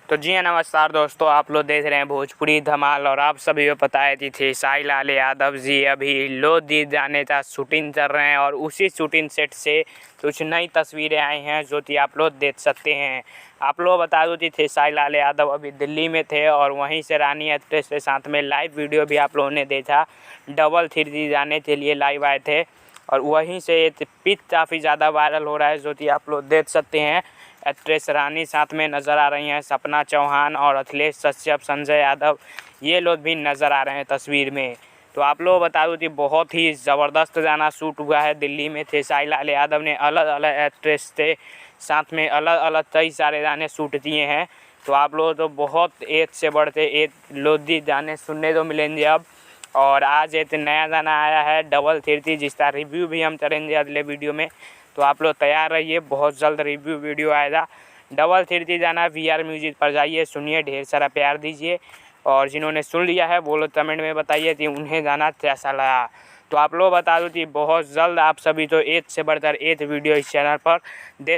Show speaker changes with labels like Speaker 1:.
Speaker 1: तो जी हाँ, नमस्कार दोस्तों, आप लोग देख रहे हैं भोजपुरी धमाल। और आप सभी को पता है कि थे साई लाल यादव जी अभी लोधी जाने का शूटिंग कर रहे हैं और उसी शूटिंग सेट से कुछ नई तस्वीरें आई हैं जो कि आप लोग देख सकते हैं। आप लोग बता दो कि थे साई लाल यादव अभी दिल्ली में थे और वहीं से रानी एक्ट्रेस के साथ में लाइव वीडियो भी आप लोगों ने देखा। डबल 3D जाने के लिए लाइव आए थे और वहीं से ये पिक काफ़ी ज़्यादा वायरल हो रहा है जो कि आप लोग देख सकते हैं। एक्ट्रेस रानी साथ में नज़र आ रही हैं, सपना चौहान और अखिलेश कश्यप, संजय यादव, ये लोग भी नज़र आ रहे हैं तस्वीर में। तो आप लोग बता दूँ कि बहुत ही ज़बरदस्त गाना शूट हुआ है दिल्ली में। थे साई लाल यादव ने अलग अलग एक्ट्रेस से साथ में अलग अलग कई सारे गाने शूट किए हैं। तो आप लोग तो बहुत एक से बढ़ते एक लोधी गाने सुनने को मिलेंगे अब। और आज एक नया गाना आया है डबल 3D, जिसका रिव्यू भी हम करेंगे अगले वीडियो में। तो आप लोग तैयार रहिए, बहुत जल्द रिव्यू वीडियो आएगा। डबल 3D गाना VR म्यूजिक पर जाइए, सुनिए, ढेर सारा प्यार दीजिए। और जिन्होंने सुन लिया है वो लोग कमेंट में बताइए कि उन्हें गाना कैसा लगा। तो आप लोग बता दो कि बहुत जल्द आप सभी तो एक से बढ़कर एक वीडियो इस चैनल पर देख